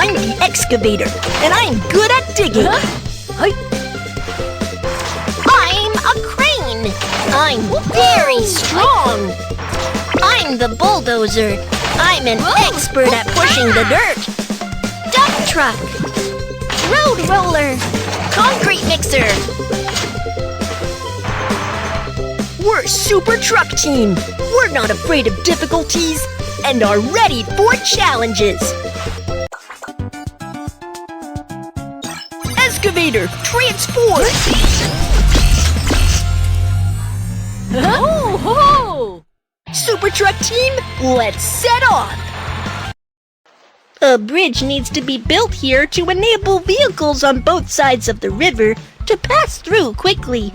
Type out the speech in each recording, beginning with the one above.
I'm the excavator, and I'm good at digging. I'm a crane. I'm very strong. I'm the bulldozer. I'm an expert at pushing the dirt. Dump truck. Road roller. Concrete mixer. We're Super Truck Team. We're not afraid of difficulties and are ready for challenges. Excavator, transform! Ho, ho! Super Truck Team, let's set off! A bridge needs to be built here to enable vehicles on both sides of the river to pass through quickly.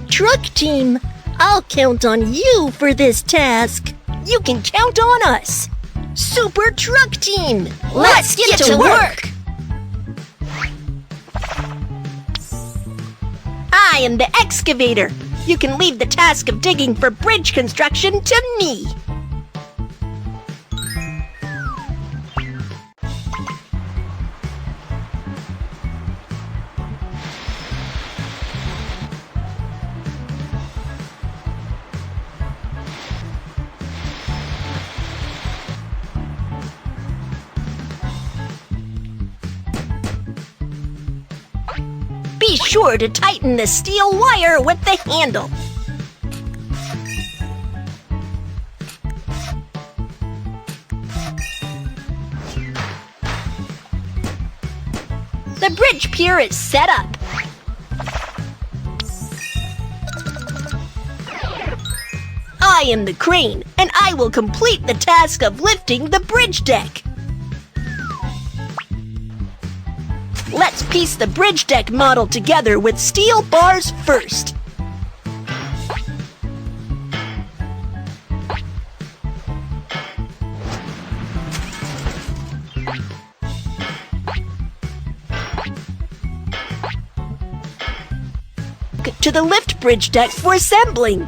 Truck Team, I'll count on you for this task. You can count on us. Super Truck Team, let's get to work! I am the excavator. You can leave the task of digging for bridge construction to me. Be sure to tighten the steel wire with the handle. The bridge pier is set up. I am the crane, and I will complete the task of lifting the bridge deck. Let's piece the bridge deck model together with steel bars first. To the lift bridge deck for assembling.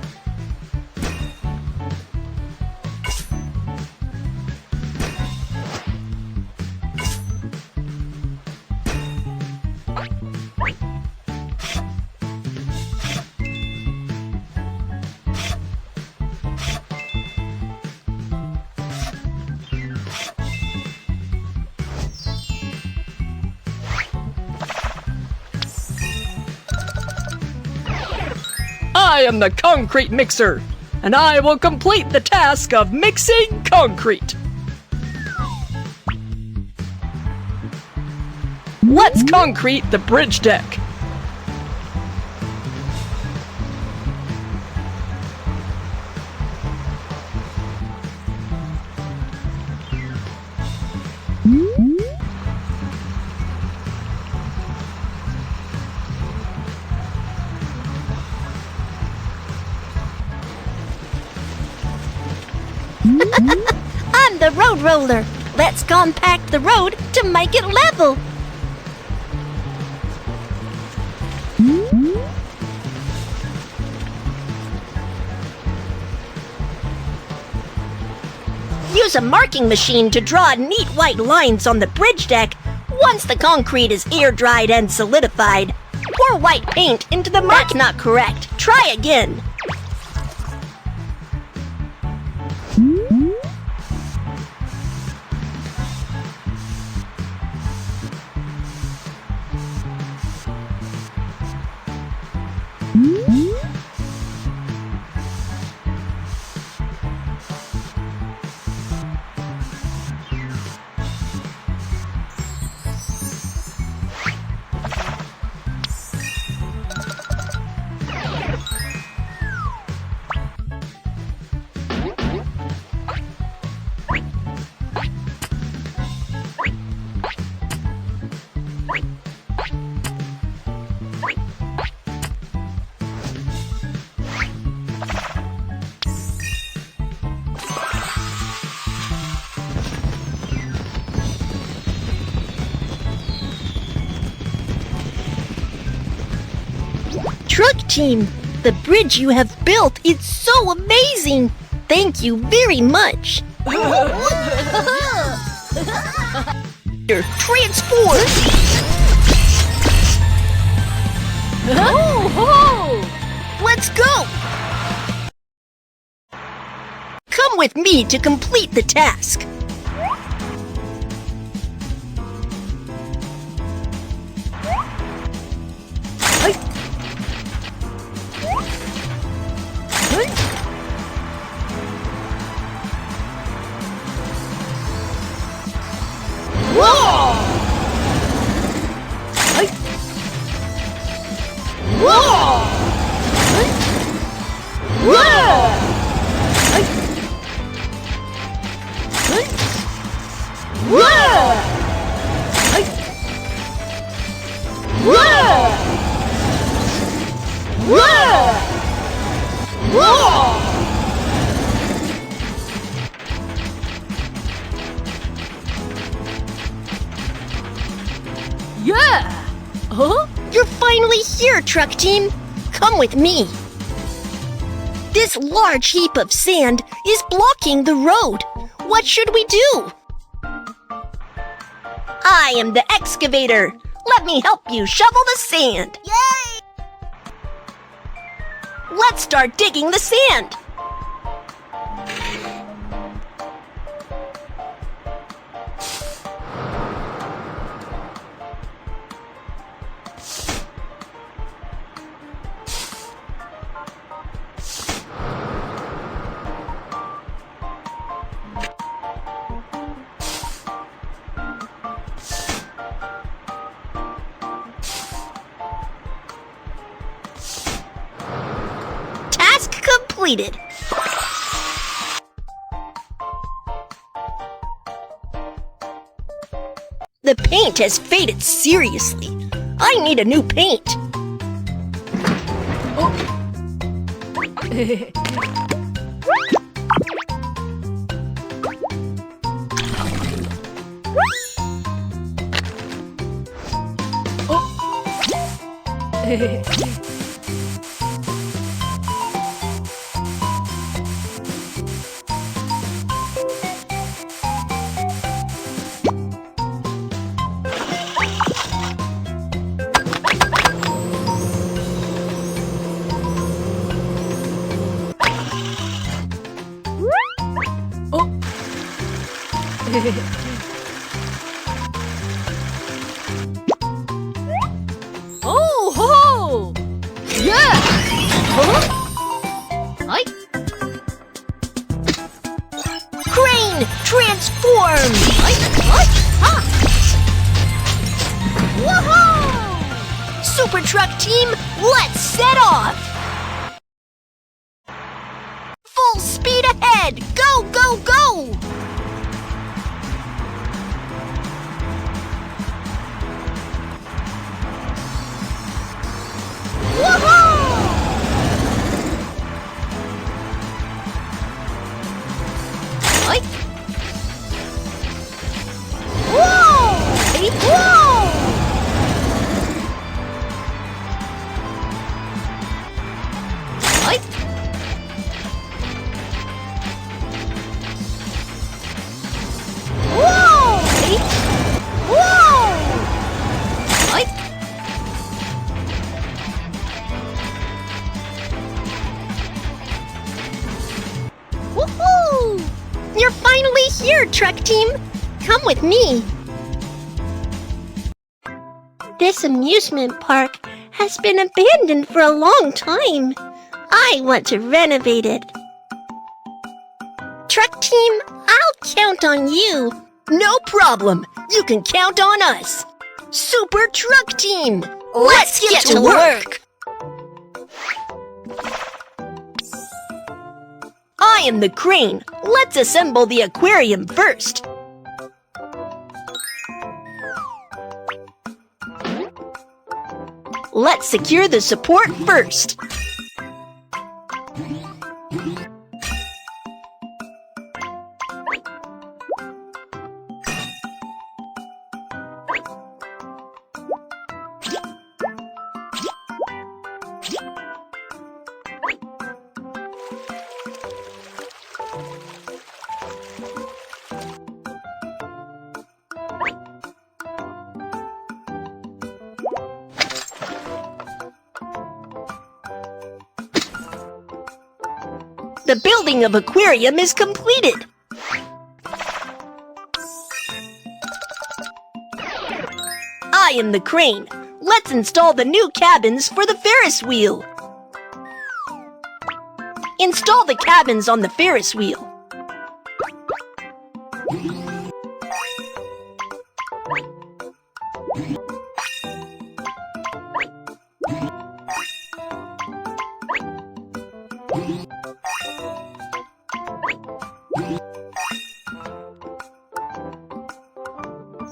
I am the concrete mixer, and I will complete the task of mixing concrete. Let's concrete the bridge deck. I'm the road roller. Let's compact the road to make it level. Use a marking machine to draw neat white lines on the bridge deck. Once the concrete is air-dried and solidified, pour white paint into the mark. That's not correct. Try again. Truck Team, the bridge you have built is so amazing! Thank you very much! Transform! Ho! Let's go! Come with me to complete the task. Whoa! Whoa! Yeah! Huh? You're finally here, truck team. Come with me. This large heap of sand is blocking the road. What should we do? I am the excavator. Let me help you shovel the sand. Yay! Let's start digging the sand. Task completed. The paint has faded seriously. I need a new paint. Oh ho! Yeah! Huh? I Crane, transform! ha! Woohoo! Super Truck Team, let's set off! Full speed ahead! Go, go, go! Woohoo! You're finally here, Truck Team. Come with me. This amusement park has been abandoned for a long time. I want to renovate it. Truck Team, I'll count on you. No problem. You can count on us. Super Truck Team, let's get to work. I am the crane. Let's assemble the aquarium first. Let's secure the support first. The building of aquarium is completed. I am the crane. Let's install the new cabins for the Ferris wheel. Install the cabins on the Ferris wheel.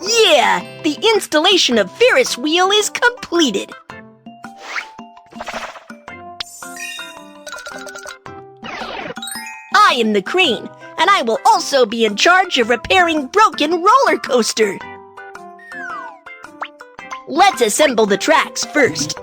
Yeah! The installation of Ferris wheel is completed. I am the crane, and I will also be in charge of repairing broken roller coaster. Let's assemble the tracks first.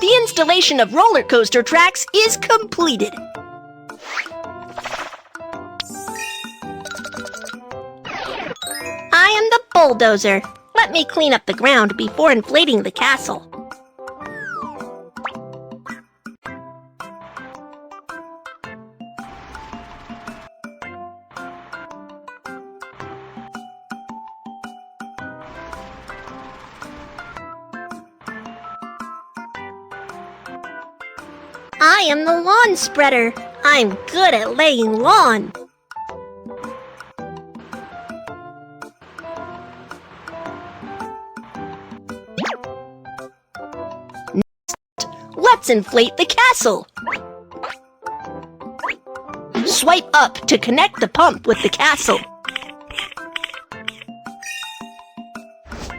The installation of roller coaster tracks is completed. I am the Bulldozer. Let me clean up the ground before inflating the castle. I am the lawn spreader. I'm good at laying lawn. Next, let's inflate the castle. Swipe up to connect the pump with the castle.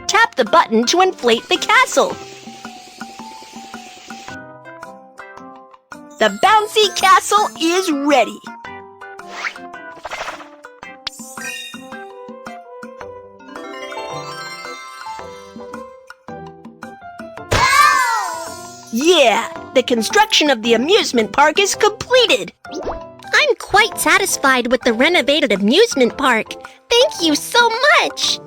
Tap the button to inflate the castle. The bouncy castle is ready. Yeah, the construction of the amusement park is completed. I'm quite satisfied with the renovated amusement park. Thank you so much.